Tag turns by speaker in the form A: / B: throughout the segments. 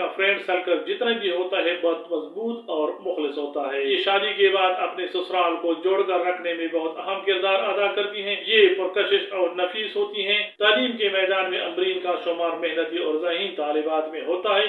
A: इनका friend circle जितना भी होता है बहुत मजबूत और मुखलिस होता है। ये शादी के बाद अपने ससुराल को जोड़कर रखने में बहुत अहम किरदार अदा करती हैं। ये पुरकशिश और नफीस होती हैं। तालीम के मैदान में अमरीन का शुमार मेहनती और ज़हीन तालिबात में होता है।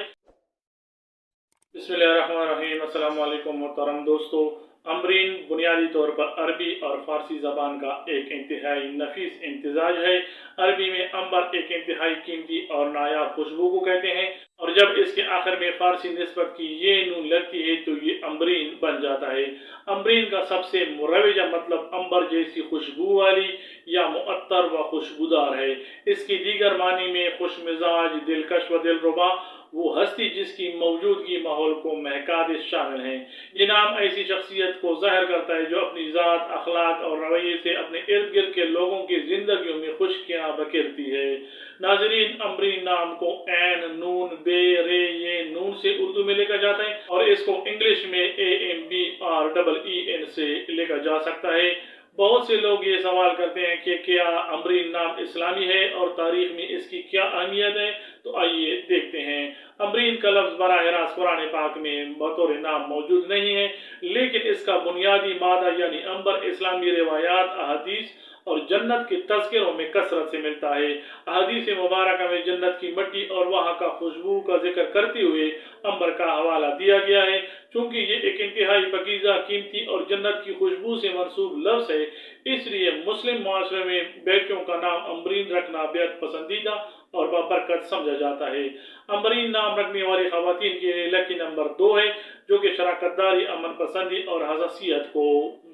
A: बिस्मिल्लाहिर्रहमानिर्रहीम। अस्सलाम वालेकुम मोहतरम दोस्तों। अमरीन बुनियादी तौर पर अरबी और फारसी ज़बान का एक इंतहाई नफीस इम्तिजाज है। अरबी में अंबर एक इंतहाई कीमती और नायाब खुशबू को कहते हैं, और जब इसके आखिर में फारसी निस्बत की ये नून लगती है तो ये अमरीन बन जाता है। अमरीन का सबसे मुरवजा मतलब अंबर जैसी खुशबू वाली या मुअत्तर व खुशबूदार है। इसकी दीगर मानी में खुशमिजाज, दिलकश व दिलरुबा, वो हस्ती जिसकी मौजूदगी माहौल को महका दे शामिल हैं। ये नाम ऐसी शख्सियत को ज़ाहिर करता है जो अपनी ज़ात, अखलाक और रवैये से अपने इर्द गिर्द के लोगों की जिंदगियों में खुशकियाँ बखेरती है। नाजरीन, अमरीन नाम को ऐन, नून, बे, रे, ये नून से उर्दू में लिखा जाता है और इसको इंग्लिश में AMBREEN से लिखा जा सकता है। बहुत से लोग ये सवाल करते हैं कि क्या अमरीन नाम इस्लामी है और तारीख में इसकी क्या अहमियत है, तो आइए देखते हैं। अमरीन का लफ्ज़ बराह रास्त कुरान पाक में बतौर नाम मौजूद नहीं है, लेकिन इसका बुनियादी मादा यानी अंबर इस्लामी रिवायात, अहादीस और जन्नत के तज़किरों में कसरत से मिलता है। अहादीस मुबारक में जन्नत की मिट्टी और वहाँ का खुशबू का जिक्र करते हुए अंबर का हवाला दिया गया है। चूँकि ये एक इंतहाई पकीज़ा, कीमती और जन्नत की खुशबू से मंसूब लफ्ज़ है, इसलिए मुस्लिम मुआशरे में बेटियों का नाम अमरीन रखना बेहद पसंदीदा और बाबरकत समझा जाता है। अमरीन नाम रखने वाली खवातीन के लिए लकी नंबर 2 है, जो कि शराकतदारी, अमन पसंदी और हसासियत को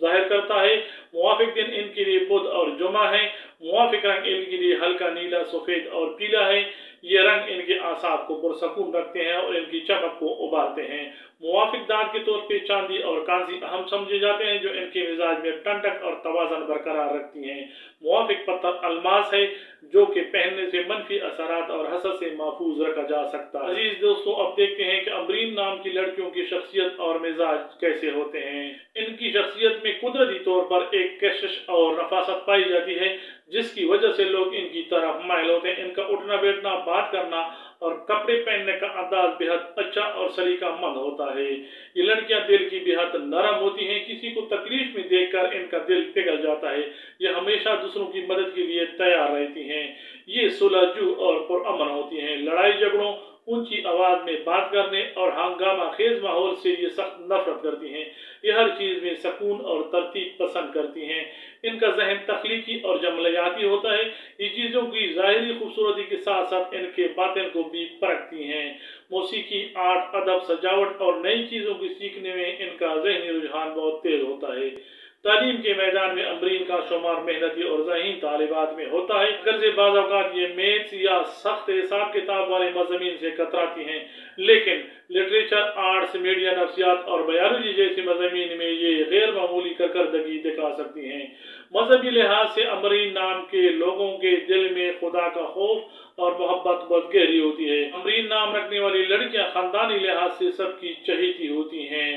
A: जाहिर करता है। मुवाफिक दिन इनके लिए बुध और जुमा है। मुवाफिक रंग इनके लिए हल्का नीला, सफ़ेद और पीला है। ये रंग इनके आसाब को पुरसकून रखते हैं और इनकी चमक को उबारते हैं। मुवाफिक दांत के तौर पे चांदी और कांसी अहम समझे जाते हैं, जो इनके मिजाज में ठंडक और तवाज़न बरकरार रखती हैं। मुवाफिक पत्थर अल्मास है, जो कि पहनने से मनफी असरात और हसद से महफूज रखा जा सकता है। अजीज दोस्तों, अब देखते हैं कि अमरीन नाम की लड़कियों की शख्सियत और मिजाज कैसे होते हैं। इनकी शख्सियत में कुदरती तौर पर एक कशिश और नफासत पाई जाती है, जिसकी वजह से लोग इनकी तरफ माइल होते हैं। इनका उठना बैठना, बात करना और कपड़े पहनने का अंदाज बेहद अच्छा और सलीकामंद होता है। ये लड़कियां दिल की बेहद नरम होती हैं। किसी को तकलीफ में देखकर इनका दिल पिघल जाता है। ये हमेशा दूसरों की मदद के लिए तैयार रहती हैं। ये सुलझू और पुरअमन होती हैं। लड़ाई झगड़ों, ऊंची आवाज में बात करने और हंगामा खेज माहौल से ये सख्त नफरत करती हैं। ये हर चीज में सुकून और तरतीब पसंद करती हैं। इनका जहन तख्लीकी और जमलियाती होता है। ये चीज़ों की ज़ाहिरी खूबसूरती के साथ साथ इनके बातिन को भी परखती हैं। मौसीकी, आर्ट, अदब, सजावट और नई चीज़ों की सीखने में इनका ज़हनी रुझान बहुत तेज होता है। तालीम के मैदान में अमरीन का शुमार मेहनती और ज़हीन तालिबात में होता है। अगर से बाज़ औक़ात ये मैथ्स या सख्त हिसाब किताब वाले मज़ामीन से कतराती हैं, लेकिन लिटरेचर, आर्ट्स, मीडिया, नफ्सियात और बायोलॉजी जैसे मज़ामीन में ये गैर मामूली कारकर्दगी दिखा सकती हैं। मजहबी लिहाज से अमरीन नाम के लोगों के दिल में खुदा का खौफ और मोहब्बत बहुत गहरी होती है। अमरीन नाम रखने वाली लड़कियां ख़ानदानी लिहाज से सबकी चहेती होती हैं।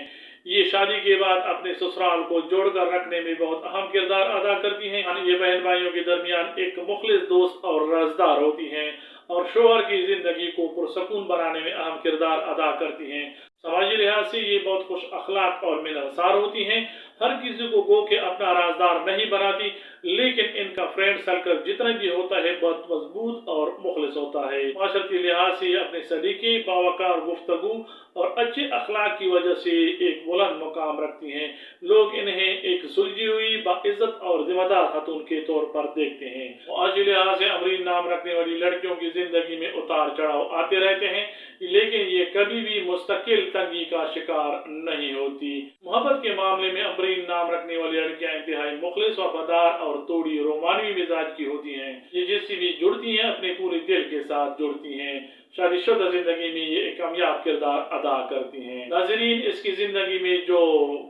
A: ये शादी के बाद अपने ससुराल को जोड़कर रखने में बहुत अहम किरदार अदा करती हैं। ये बहन भाइयों के दरमियान एक मुखलिस दोस्त और राजदार होती हैं और शोहर की जिंदगी को पुरसकून बनाने में अहम किरदार अदा करती हैं। समाजी लिहाज से ये बहुत खुश अखलाक और मिलनसार होती हैं। हर किसी को गो के अपना राजदार नहीं बनाती, लेकिन इनका फ्रेंड सर्कल जितना भी होता है बहुत मजबूत और मुखलिस होता है। माशरती लिहाज से अपने सलीके, बावकार गुफ्तगू और अच्छे अखलाक की वजह से एक बुलंद मुकाम रखती हैं। लोग इन्हें एक सुलझी हुई, बाइज्जत और जिम्मेदार खातून के तौर पर देखते हैं। माशी लिहाज से अमरीन नाम रखने वाली लड़कियों की जिंदगी में उतार चढ़ाव आते रहते हैं, लेकिन ये कभी भी मुस्तकिल तंगी का शिकार नहीं होती। मोहब्बत के मामले में अमरीन नाम रखने वाली लड़कियां इंतहाई मुखलिस, वफादार और थोड़ी रोमानी मिजाज की होती हैं। ये जिससे भी जुड़ती हैं अपने पूरे दिल के साथ जुड़ती हैं। शादीशुदा जिंदगी में ये एक कामयाब किरदार अदा करती हैं। नाज़रीन, इसकी जिंदगी में जो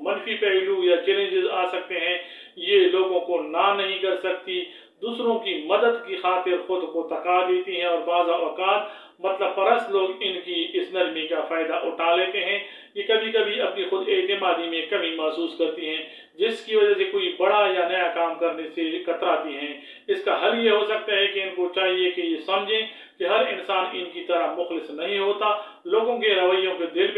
A: मनफी पहलू या चैलेंजेस आ सकते हैं, ये लोगों को ना नहीं कर सकती। दूसरों की मदद की खातिर खुद को तका देती हैं और बाज़ औक़ात मतलब परस्त लोग इनकी इस नरमी का फ़ायदा उठा लेते हैं। ये कभी कभी अपनी खुद एतमादी में कमी महसूस करती हैं, जिसकी वजह से कोई बड़ा या नया काम करने से कतराती हैं। इसका हल ये हो सकता है कि इनको चाहिए कि ये समझें कि हर इंसान इनकी तरह मुखलिस नहीं होता। लोगों के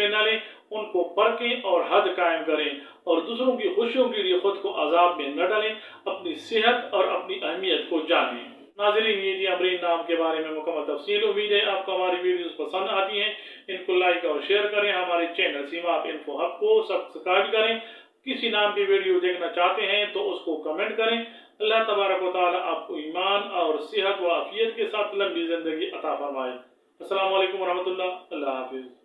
A: में न लें, उनको परखें और हद कायम करें और दूसरों की खुशियों के लिए खुद को अजाब में न डालें। अपनी सेहत और अपनी अहमियत को जानें। नाज़रीन, ये थी अमरीन नाम के बारे में मुकम्मल तफसील। उम्मीद है आपको हमारी वीडियोस पसंद आती हैं। इनको लाइक और शेयर करें। हमारे चैनल सीमाप इन्फो हब को सब्सक्राइब करें। किसी नाम की वीडियो देखना चाहते हैं तो उसको कमेंट करें। अल्लाह तबारक व तआला आपको ईमान और सेहत व आफियत के साथ लंबी जिंदगी अता फरमाए। अस्सलाम वालेकुम व रहमतुल्लाह। अल्लाह हाफिज़।